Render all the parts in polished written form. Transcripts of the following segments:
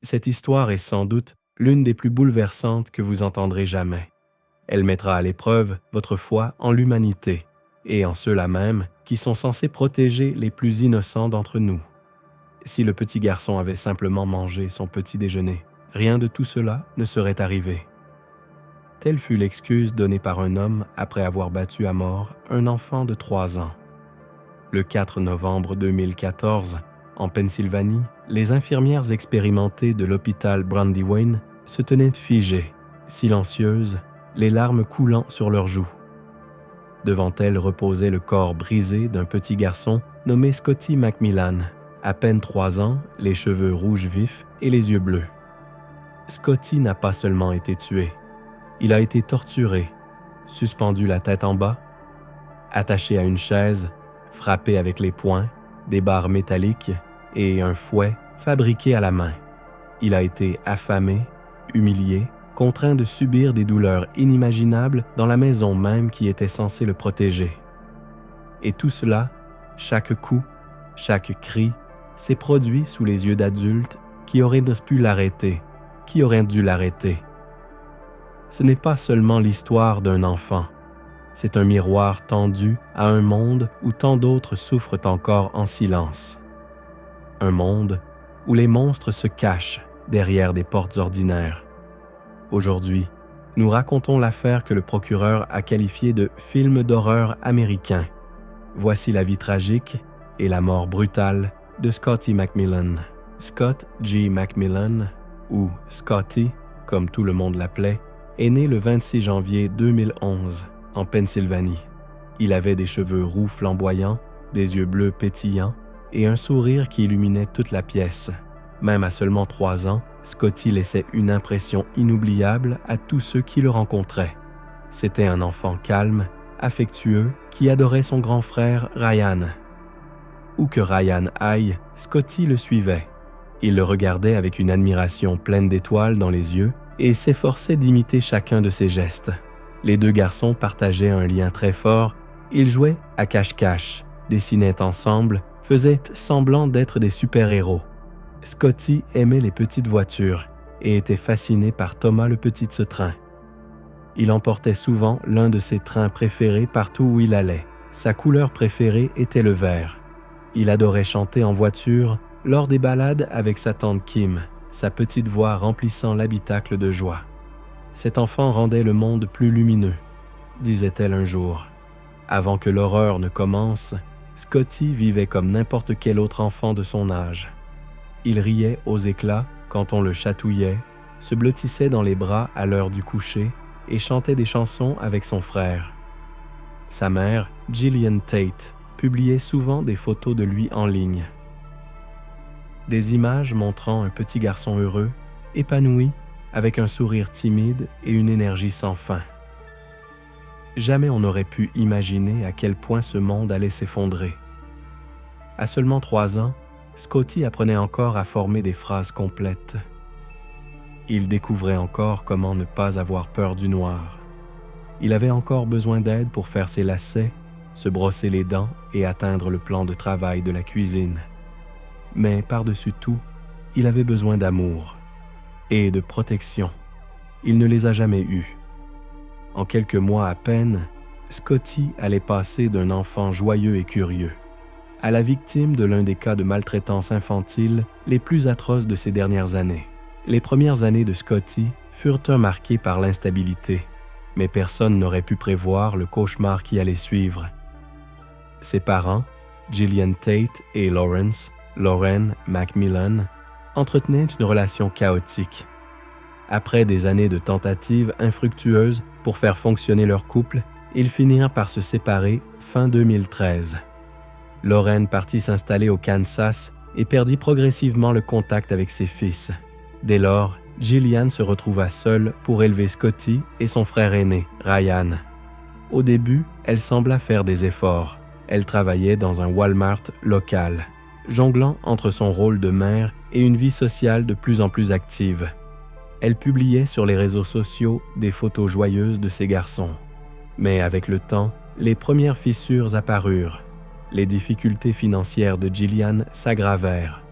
Cette histoire est sans doute l'une des plus bouleversantes que vous entendrez jamais. Elle mettra à l'épreuve votre foi en l'humanité, et en ceux-là même qui sont censés protéger les plus innocents d'entre nous. Si le petit garçon avait simplement mangé son petit déjeuner, rien de tout cela ne serait arrivé. Telle fut l'excuse donnée par un homme après avoir battu à mort un enfant de 3 ans. Le 4 novembre 2014, en Pennsylvanie, les infirmières expérimentées de l'hôpital Brandywine se tenaient figées, silencieuses, les larmes coulant sur leurs joues. Devant elles reposait le corps brisé d'un petit garçon nommé Scotty McMillan, à peine 3 ans, les cheveux rouges vifs et les yeux bleus. Scotty n'a pas seulement été tué, il a été torturé, suspendu la tête en bas, attaché à une chaise, frappé avec les poings, des barres métalliques et un fouet fabriqué à la main. Il a été affamé, humilié, contraint de subir des douleurs inimaginables dans la maison même qui était censée le protéger. Et tout cela, chaque coup, chaque cri, s'est produit sous les yeux d'adultes qui auraient pu l'arrêter, qui auraient dû l'arrêter. Ce n'est pas seulement l'histoire d'un enfant, c'est un miroir tendu à un monde où tant d'autres souffrent encore en silence. Un monde où les monstres se cachent derrière des portes ordinaires. Aujourd'hui, nous racontons l'affaire que le procureur a qualifiée de film d'horreur américain. Voici la vie tragique et la mort brutale de Scotty McMillan. Scott G. McMillan, ou Scotty, comme tout le monde l'appelait, est né le 26 janvier 2011 en Pennsylvanie. Il avait des cheveux roux flamboyants, des yeux bleus pétillants et un sourire qui illuminait toute la pièce. Même à seulement 3 ans, Scotty laissait une impression inoubliable à tous ceux qui le rencontraient. C'était un enfant calme, affectueux, qui adorait son grand frère Ryan. Où que Ryan aille, Scotty le suivait. Il le regardait avec une admiration pleine d'étoiles dans les yeux et s'efforçait d'imiter chacun de ses gestes. Les deux garçons partageaient un lien très fort. Ils jouaient à cache-cache, dessinaient ensemble, faisaient semblant d'être des super-héros. Scotty aimait les petites voitures et était fasciné par Thomas le petit train. Il emportait souvent l'un de ses trains préférés partout où il allait. Sa couleur préférée était le vert. Il adorait chanter en voiture lors des balades avec sa tante Kim, sa petite voix remplissant l'habitacle de joie. Cet enfant rendait le monde plus lumineux, disait-elle un jour. Avant que l'horreur ne commence, Scotty vivait comme n'importe quel autre enfant de son âge. Il riait aux éclats quand on le chatouillait, se blottissait dans les bras à l'heure du coucher et chantait des chansons avec son frère. Sa mère, Gillian Tate, publiait souvent des photos de lui en ligne. Des images montrant un petit garçon heureux, épanoui, avec un sourire timide et une énergie sans fin. Jamais on n'aurait pu imaginer à quel point ce monde allait s'effondrer. À seulement 3 ans, Scotty apprenait encore à former des phrases complètes. Il découvrait encore comment ne pas avoir peur du noir. Il avait encore besoin d'aide pour faire ses lacets, se brosser les dents et atteindre le plan de travail de la cuisine. Mais par-dessus tout, il avait besoin d'amour et de protection. Il ne les a jamais eus. En quelques mois à peine, Scotty allait passer d'un enfant joyeux et curieux à la victime de l'un des cas de maltraitance infantile les plus atroces de ces dernières années. Les premières années de Scotty furent marquées par l'instabilité, mais personne n'aurait pu prévoir le cauchemar qui allait suivre. Ses parents, Gillian Tate et Lauren McMillan, entretenaient une relation chaotique. Après des années de tentatives infructueuses pour faire fonctionner leur couple, ils finirent par se séparer fin 2013. Lauren partit s'installer au Kansas et perdit progressivement le contact avec ses fils. Dès lors, Gillian se retrouva seule pour élever Scotty et son frère aîné, Ryan. Au début, elle sembla faire des efforts. Elle travaillait dans un Walmart local, jonglant entre son rôle de mère et une vie sociale de plus en plus active. Elle publiait sur les réseaux sociaux des photos joyeuses de ses garçons. Mais avec le temps, les premières fissures apparurent. Les difficultés financières de Gillian s'aggravèrent.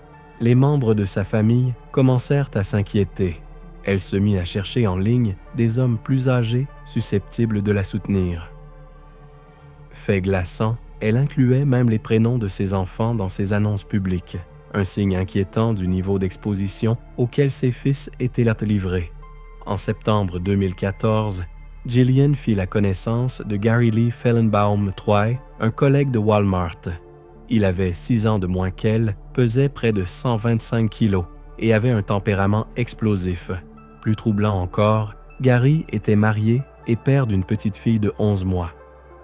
les membres de sa famille commencèrent à s'inquiéter. Elle se mit à chercher en ligne des hommes plus âgés susceptibles de la soutenir. Fait glaçant, elle incluait même les prénoms de ses enfants dans ses annonces publiques, un signe inquiétant du niveau d'exposition auquel ses fils étaient livrés. En septembre 2014, Jillian fit la connaissance de Gary Lee Fellenbaum III, un collègue de Walmart. Il avait 6 ans de moins qu'elle, pesait près de 125 kilos et avait un tempérament explosif. Plus troublant encore, Gary était marié et père d'une petite fille de 11 mois.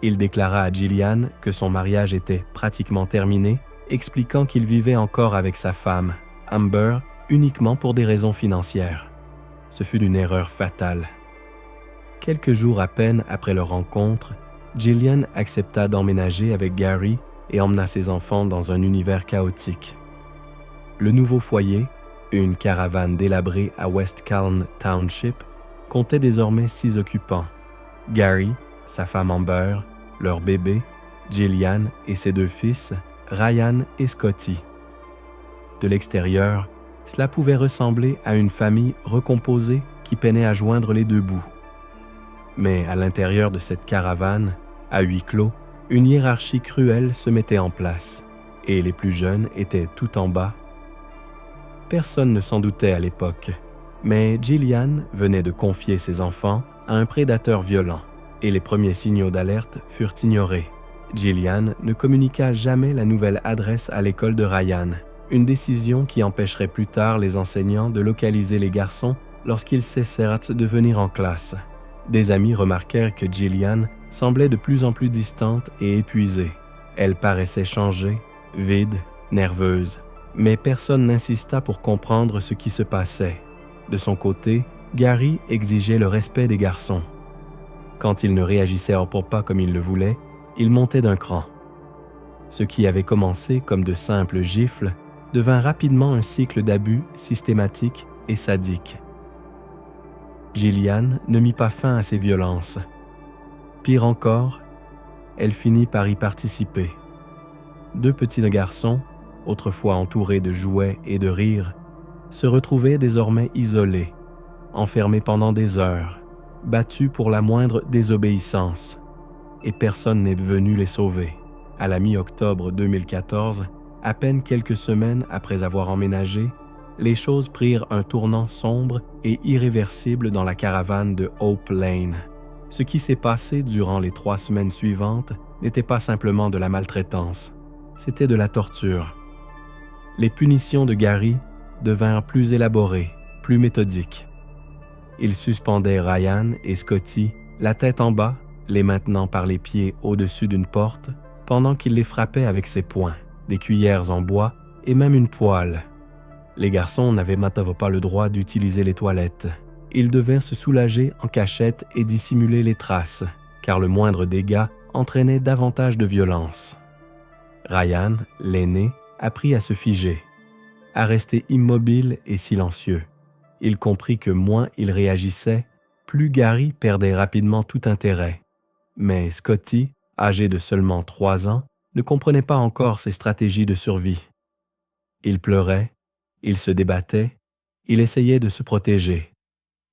Il déclara à Jillian que son mariage était pratiquement terminé, expliquant qu'il vivait encore avec sa femme, Amber, uniquement pour des raisons financières. Ce fut une erreur fatale. Quelques jours à peine après leur rencontre, Jillian accepta d'emménager avec Gary et emmena ses enfants dans un univers chaotique. Le nouveau foyer, une caravane délabrée à West Calne Township, comptait désormais 6 occupants. Gary, sa femme Amber, leur bébé, Jillian et ses 2 fils, Ryan et Scotty. De l'extérieur, cela pouvait ressembler à une famille recomposée qui peinait à joindre les 2 bouts. Mais à l'intérieur de cette caravane, à huis clos, une hiérarchie cruelle se mettait en place, et les plus jeunes étaient tout en bas. Personne ne s'en doutait à l'époque, mais Jillian venait de confier ses enfants à un prédateur violent, et les premiers signaux d'alerte furent ignorés. Jillian ne communiqua jamais la nouvelle adresse à l'école de Ryan, une décision qui empêcherait plus tard les enseignants de localiser les garçons lorsqu'ils cessèrent de venir en classe. Des amis remarquèrent que Jillian semblait de plus en plus distante et épuisée. Elle paraissait changée, vide, nerveuse, mais personne n'insista pour comprendre ce qui se passait. De son côté, Gary exigeait le respect des garçons. Quand ils ne réagissaient pour pas comme il le voulait, il montait d'un cran. Ce qui avait commencé comme de simples gifles devint rapidement un cycle d'abus systématiques et sadiques. Jillian ne mit pas fin à ces violences. Pire encore, elle finit par y participer. 2 petits garçons, autrefois entourés de jouets et de rires, se retrouvaient désormais isolés, enfermés pendant des heures, battus pour la moindre désobéissance, et personne n'est venu les sauver. À la mi-octobre 2014, à peine quelques semaines après avoir emménagé, les choses prirent un tournant sombre et irréversible dans la caravane de Hope Lane. Ce qui s'est passé durant les 3 semaines suivantes n'était pas simplement de la maltraitance, c'était de la torture. Les punitions de Gary devinrent plus élaborées, plus méthodiques. Il suspendait Ryan et Scotty, la tête en bas, les maintenant par les pieds au-dessus d'une porte, pendant qu'il les frappait avec ses poings, des cuillères en bois et même une poêle. Les garçons n'avaient maintenant pas le droit d'utiliser les toilettes. Ils devaient se soulager en cachette et dissimuler les traces, car le moindre dégât entraînait davantage de violence. Ryan, l'aîné, apprit à se figer, à rester immobile et silencieux. Il comprit que moins il réagissait, plus Gary perdait rapidement tout intérêt. Mais Scotty, âgé de seulement 3 ans, ne comprenait pas encore ses stratégies de survie. Il pleurait, il se débattait, il essayait de se protéger.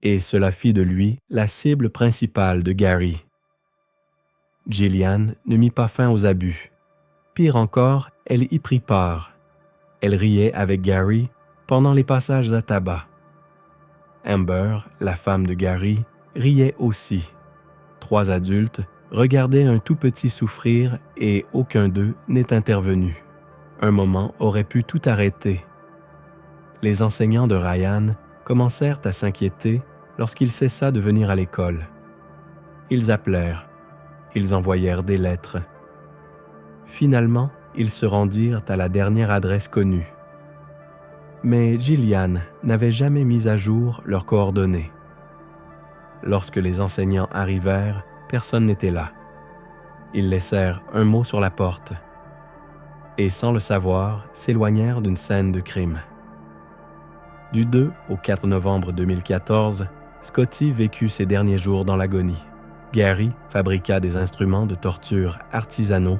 Et cela fit de lui la cible principale de Gary. Jillian ne mit pas fin aux abus. Pire encore, elle y prit part. Elle riait avec Gary pendant les passages à tabac. Amber, la femme de Gary, riait aussi. 3 adultes regardaient un tout petit souffrir et aucun d'eux n'est intervenu. Un moment aurait pu tout arrêter. Les enseignants de Ryan commencèrent à s'inquiéter lorsqu'il cessa de venir à l'école. Ils appelèrent, ils envoyèrent des lettres. Finalement, ils se rendirent à la dernière adresse connue. Mais Jillian n'avait jamais mis à jour leurs coordonnées. Lorsque les enseignants arrivèrent, personne n'était là. Ils laissèrent un mot sur la porte et, sans le savoir, s'éloignèrent d'une scène de crime. Du 2 au 4 novembre 2014, Scotty vécut ses derniers jours dans l'agonie. Gary fabriqua des instruments de torture artisanaux,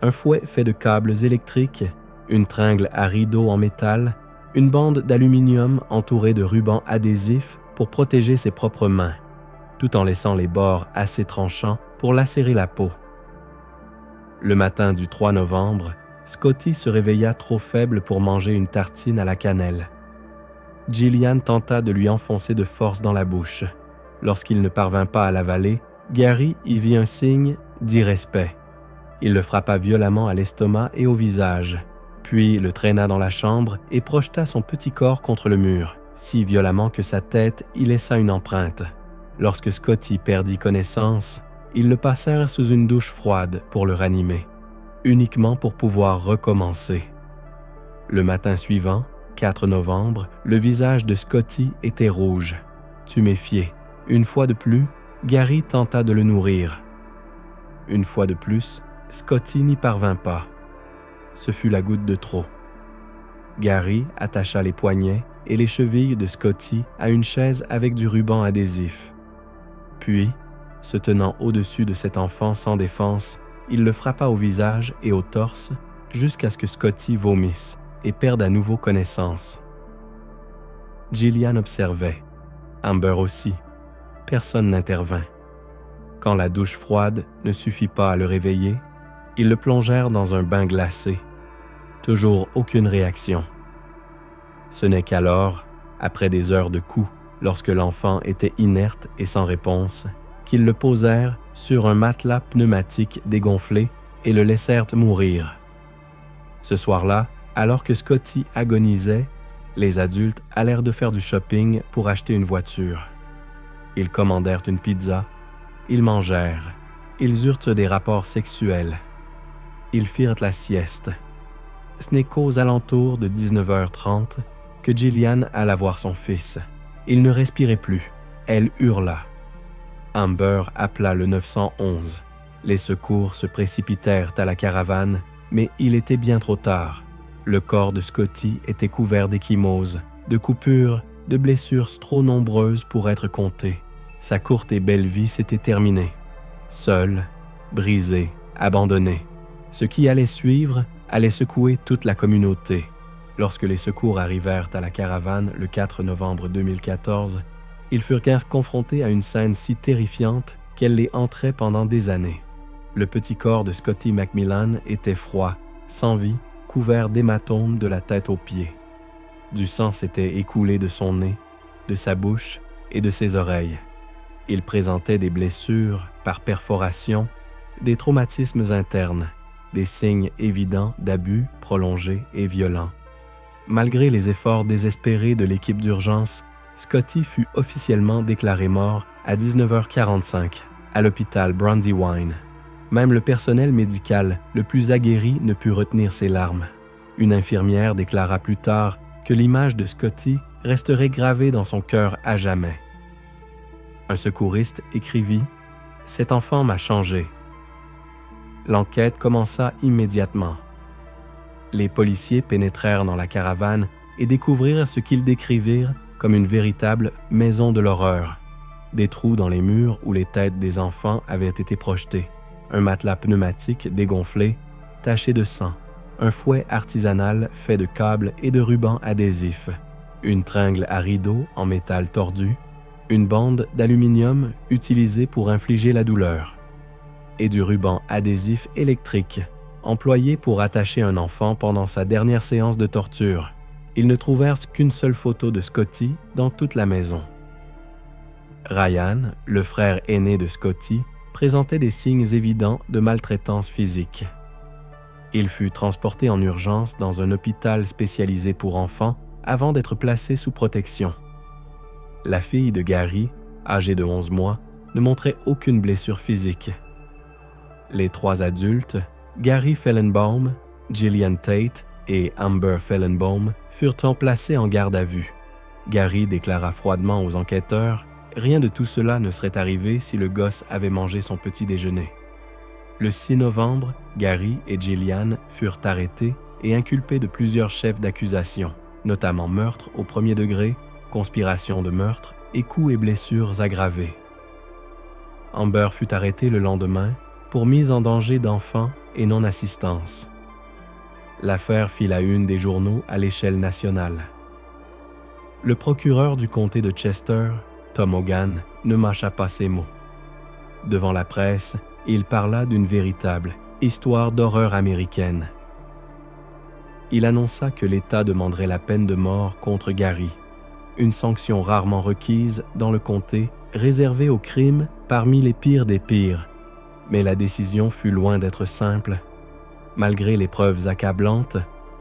un fouet fait de câbles électriques, une tringle à rideaux en métal une bande d'aluminium entourée de rubans adhésifs pour protéger ses propres mains, tout en laissant les bords assez tranchants pour lacérer la peau. Le matin du 3 novembre, Scotty se réveilla trop faible pour manger une tartine à la cannelle. Gillian tenta de lui enfoncer de force dans la bouche. Lorsqu'il ne parvint pas à l'avaler, Gary y vit un signe d'irrespect. Il le frappa violemment à l'estomac et au visage, puis le traîna dans la chambre et projeta son petit corps contre le mur, si violemment que sa tête y laissa une empreinte. Lorsque Scotty perdit connaissance, ils le passèrent sous une douche froide pour le ranimer, uniquement pour pouvoir recommencer. Le matin suivant, 4 novembre, le visage de Scotty était rouge, tuméfié. Une fois de plus, Gary tenta de le nourrir. Une fois de plus, Scotty n'y parvint pas. Ce fut la goutte de trop. Gary attacha les poignets et les chevilles de Scotty à une chaise avec du ruban adhésif. Puis, se tenant au-dessus de cet enfant sans défense, il le frappa au visage et au torse jusqu'à ce que Scotty vomisse et perde à nouveau connaissance. Gillian observait. Amber aussi. Personne n'intervint. Quand la douche froide ne suffit pas à le réveiller, ils le plongèrent dans un bain glacé. Toujours aucune réaction. Ce n'est qu'alors, après des heures de coups, lorsque l'enfant était inerte et sans réponse, qu'ils le posèrent sur un matelas pneumatique dégonflé et le laissèrent mourir. Ce soir-là, alors que Scotty agonisait, les adultes allèrent de faire du shopping pour acheter une voiture. Ils commandèrent une pizza, ils mangèrent, ils eurent des rapports sexuels. Ils firent la sieste. Ce n'est qu'aux alentours de 19h30 que Gillian alla voir son fils. Il ne respirait plus. Elle hurla. Amber appela le 911. Les secours se précipitèrent à la caravane, mais il était bien trop tard. Le corps de Scotty était couvert d'ecchymoses, de coupures, de blessures trop nombreuses pour être comptées. Sa courte et belle vie s'était terminée. Seul, brisé, abandonné. Ce qui allait suivre allait secouer toute la communauté. Lorsque les secours arrivèrent à la caravane le 4 novembre 2014, ils furent confrontés à une scène si terrifiante qu'elle les hanterait pendant des années. Le petit corps de Scotty McMillan était froid, sans vie, couvert d'hématomes de la tête aux pieds. Du sang s'était écoulé de son nez, de sa bouche et de ses oreilles. Il présentait des blessures par perforation, des traumatismes internes, des signes évidents d'abus prolongés et violents. Malgré les efforts désespérés de l'équipe d'urgence, Scotty fut officiellement déclaré mort à 19h45 à l'hôpital Brandywine. Même le personnel médical le plus aguerri ne put retenir ses larmes. Une infirmière déclara plus tard que l'image de Scotty resterait gravée dans son cœur à jamais. Un secouriste écrivit « Cet enfant m'a changé ». L'enquête commença immédiatement. Les policiers pénétrèrent dans la caravane et découvrirent ce qu'ils décrivirent comme une véritable maison de l'horreur. Des trous dans les murs où les têtes des enfants avaient été projetées, un matelas pneumatique dégonflé, taché de sang, un fouet artisanal fait de câbles et de rubans adhésifs, une tringle à rideaux en métal tordu, une bande d'aluminium utilisée pour infliger la douleur, et du ruban adhésif électrique, employé pour attacher un enfant pendant sa dernière séance de torture. Ils ne trouvèrent qu'une seule photo de Scotty dans toute la maison. Ryan, le frère aîné de Scotty, présentait des signes évidents de maltraitance physique. Il fut transporté en urgence dans un hôpital spécialisé pour enfants avant d'être placé sous protection. La fille de Gary, âgée de 11 mois, ne montrait aucune blessure physique. Les 3 adultes, Gary Fellenbaum, Gillian Tate et Amber Fellenbaum, furent placés en garde à vue. Gary déclara froidement aux enquêteurs « Rien de tout cela ne serait arrivé si le gosse avait mangé son petit déjeuner ». Le 6 novembre, Gary et Gillian furent arrêtés et inculpés de plusieurs chefs d'accusation, notamment meurtre au premier degré, conspiration de meurtre et coups et blessures aggravés. Amber fut arrêtée le lendemain pour mise en danger d'enfants et non-assistance. L'affaire fit la une des journaux à l'échelle nationale. Le procureur du comté de Chester, Tom Hogan, ne mâcha pas ses mots. Devant la presse, il parla d'une véritable histoire d'horreur américaine. Il annonça que l'État demanderait la peine de mort contre Gary, une sanction rarement requise dans le comté, réservée aux crimes parmi les pires des pires. Mais la décision fut loin d'être simple. Malgré les preuves accablantes,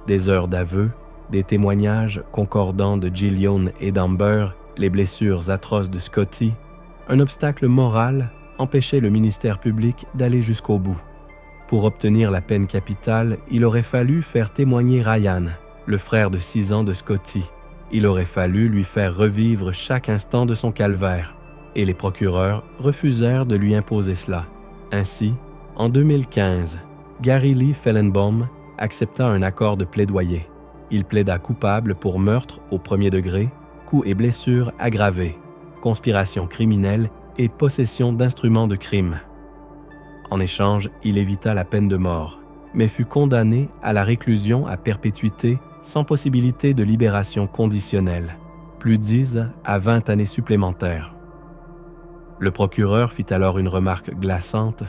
des heures d'aveu, des témoignages concordants de Gillian et d'Amber, les blessures atroces de Scotty, un obstacle moral empêchait le ministère public d'aller jusqu'au bout. Pour obtenir la peine capitale, il aurait fallu faire témoigner Ryan, le frère de 6 ans de Scotty. Il aurait fallu lui faire revivre chaque instant de son calvaire, et les procureurs refusèrent de lui imposer cela. Ainsi, en 2015, Gary Lee Fellenbaum accepta un accord de plaidoyer. Il plaida coupable pour meurtre au premier degré, coups et blessures aggravés, conspiration criminelle et possession d'instruments de crime. En échange, il évita la peine de mort, mais fut condamné à la réclusion à perpétuité sans possibilité de libération conditionnelle, plus 10 à 20 années supplémentaires. Le procureur fit alors une remarque glaçante.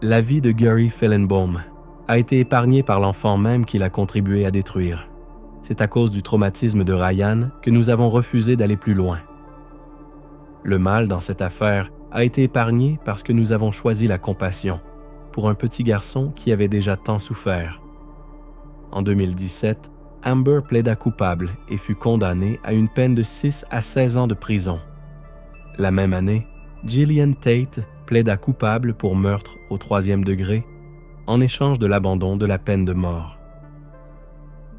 La vie de Gary Fellenbaum a été épargnée par l'enfant même qu'il a contribué à détruire. C'est à cause du traumatisme de Ryan que nous avons refusé d'aller plus loin. Le mal dans cette affaire a été épargné parce que nous avons choisi la compassion pour un petit garçon qui avait déjà tant souffert. En 2017, Amber plaida coupable et fut condamnée à une peine de 6 à 16 ans de prison. La même année, Gillian Tate plaida coupable pour meurtre au 3e degré en échange de l'abandon de la peine de mort.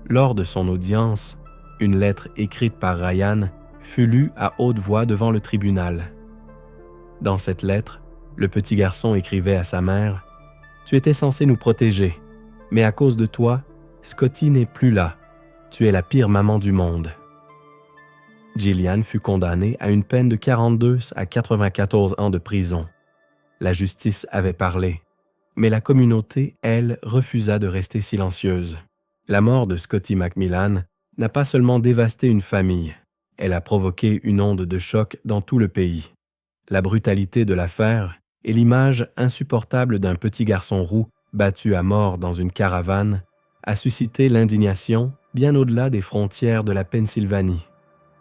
Lors de son audience, une lettre écrite par Ryan fut lue à haute voix devant le tribunal. Dans cette lettre, le petit garçon écrivait à sa mère « Tu étais censé nous protéger, mais à cause de toi, Scotty n'est plus là. Tu es la pire maman du monde. » Gillian fut condamnée à une peine de 42 à 94 ans de prison. La justice avait parlé, mais la communauté, elle, refusa de rester silencieuse. La mort de Scotty McMillan n'a pas seulement dévasté une famille, elle a provoqué une onde de choc dans tout le pays. La brutalité de l'affaire et l'image insupportable d'un petit garçon roux battu à mort dans une caravane a suscité l'indignation bien au-delà des frontières de la Pennsylvanie.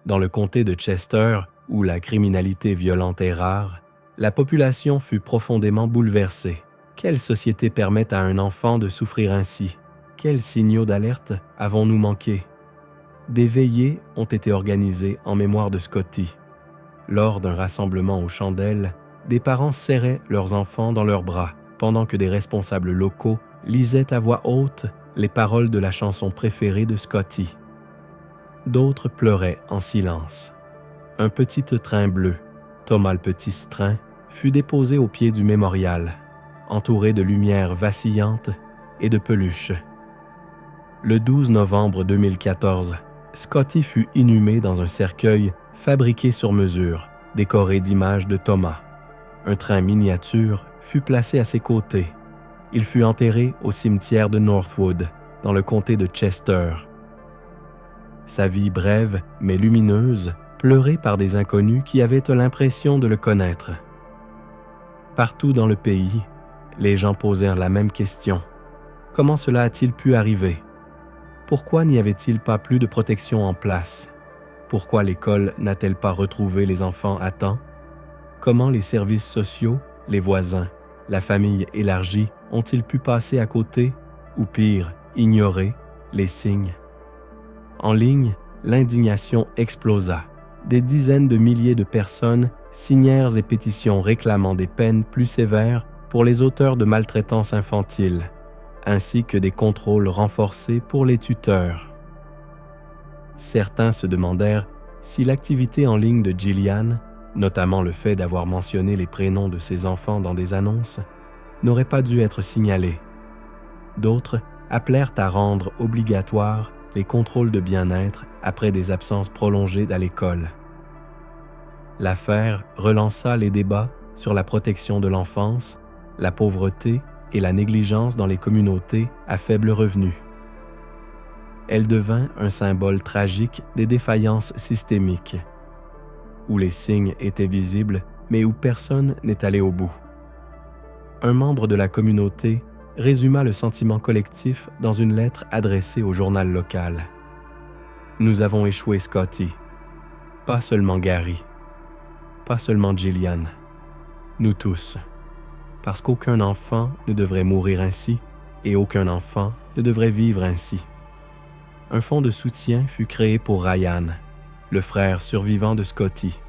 Dans le comté de Chester, où la criminalité violente est rare, la population fut profondément bouleversée. Quelle société permet à un enfant de souffrir ainsi? Quels signaux d'alerte avons-nous manqués? Des veillées ont été organisées en mémoire de Scotty. Lors d'un rassemblement aux chandelles, des parents serraient leurs enfants dans leurs bras, pendant que des responsables locaux lisaient à voix haute les paroles de la chanson préférée de Scotty. D'autres pleuraient en silence. Un petit train bleu, Thomas le Petit train, fut déposé au pied du mémorial, entouré de lumières vacillantes et de peluches. Le 12 novembre 2014, Scotty fut inhumé dans un cercueil fabriqué sur mesure, décoré d'images de Thomas. Un train miniature fut placé à ses côtés. Il fut enterré au cimetière de Northwood, dans le comté de Chester. Sa vie brève mais lumineuse, pleurée par des inconnus qui avaient l'impression de le connaître. Partout dans le pays, les gens posèrent la même question. Comment cela a-t-il pu arriver? Pourquoi n'y avait-il pas plus de protection en place? Pourquoi l'école n'a-t-elle pas retrouvé les enfants à temps? Comment les services sociaux, les voisins, la famille élargie ont-ils pu passer à côté, ou pire, ignorer, les signes? En ligne, l'indignation explosa. Des dizaines de milliers de personnes signèrent des pétitions réclamant des peines plus sévères pour les auteurs de maltraitance infantile, ainsi que des contrôles renforcés pour les tuteurs. Certains se demandèrent si l'activité en ligne de Gillian, notamment le fait d'avoir mentionné les prénoms de ses enfants dans des annonces, n'aurait pas dû être signalée. D'autres appelèrent à rendre obligatoires les contrôles de bien-être après des absences prolongées à l'école. L'affaire relança les débats sur la protection de l'enfance, la pauvreté et la négligence dans les communautés à faible revenu. elle devint un symbole tragique des défaillances systémiques, où les signes étaient visibles, mais où personne n'est allé au bout. Un membre de la communauté résuma le sentiment collectif dans une lettre adressée au journal local. « Nous avons échoué, Scotty. Pas seulement Gary. Pas seulement Jillian. Nous tous. Parce qu'aucun enfant ne devrait mourir ainsi et aucun enfant ne devrait vivre ainsi. » Un fonds de soutien fut créé pour Ryan, le frère survivant de Scotty.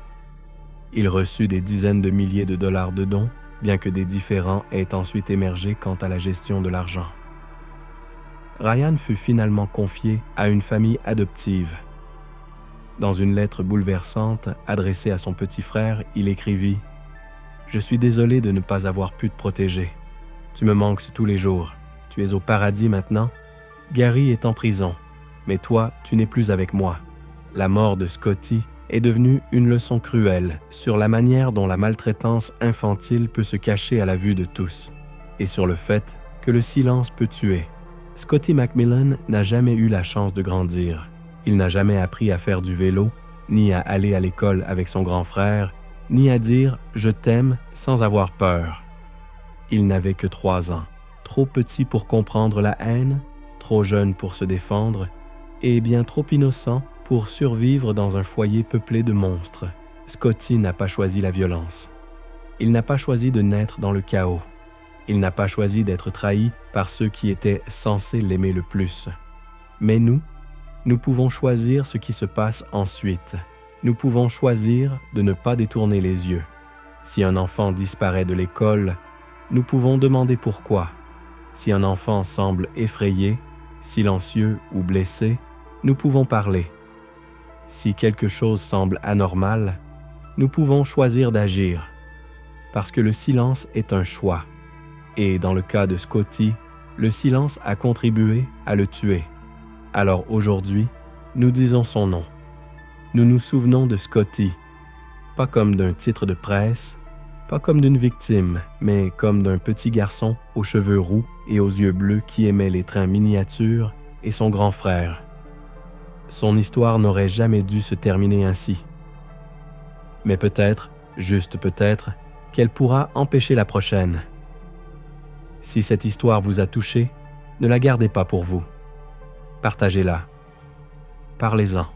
Il reçut des dizaines de milliers de dollars de dons, bien que des différends aient ensuite émergé quant à la gestion de l'argent. Ryan fut finalement confié à une famille adoptive. Dans une lettre bouleversante adressée à son petit frère, il écrivit « Je suis désolé de ne pas avoir pu te protéger. Tu me manques tous les jours. Tu es au paradis maintenant. Gary est en prison, mais toi, tu n'es plus avec moi. La mort de Scotty est devenue une leçon cruelle sur la manière dont la maltraitance infantile peut se cacher à la vue de tous, et sur le fait que le silence peut tuer. Scotty McMillan n'a jamais eu la chance de grandir. Il n'a jamais appris à faire du vélo, ni à aller à l'école avec son grand frère, ni à dire « je t'aime » sans avoir peur. Il n'avait que 3 ans, trop petit pour comprendre la haine, trop jeune pour se défendre, et bien trop innocent pour survivre dans un foyer peuplé de monstres. Scotty n'a pas choisi la violence. Il n'a pas choisi de naître dans le chaos. Il n'a pas choisi d'être trahi par ceux qui étaient censés l'aimer le plus. Mais nous pouvons choisir ce qui se passe ensuite. Nous pouvons choisir de ne pas détourner les yeux. Si un enfant disparaît de l'école, nous pouvons demander pourquoi. Si un enfant semble effrayé, silencieux ou blessé, nous pouvons parler. Si quelque chose semble anormal, nous pouvons choisir d'agir. Parce que le silence est un choix. Et dans le cas de Scotty, le silence a contribué à le tuer. Alors aujourd'hui, nous disons son nom. Nous nous souvenons de Scotty, pas comme d'un titre de presse, pas comme d'une victime, mais comme d'un petit garçon aux cheveux roux et aux yeux bleus qui aimait les trains miniatures et son grand frère. Son histoire n'aurait jamais dû se terminer ainsi. Mais peut-être, juste peut-être, qu'elle pourra empêcher la prochaine. Si cette histoire vous a touché, ne la gardez pas pour vous. Partagez-la. Parlez-en.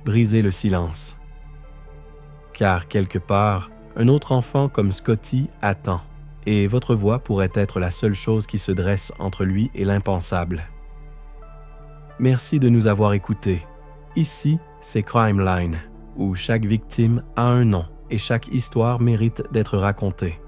Brisez le silence. Car quelque part, un autre enfant comme Scotty attend, et votre voix pourrait être la seule chose qui se dresse entre lui et l'impensable. Merci de nous avoir écoutés. Ici, c'est Crime Line, où chaque victime a un nom et chaque histoire mérite d'être racontée.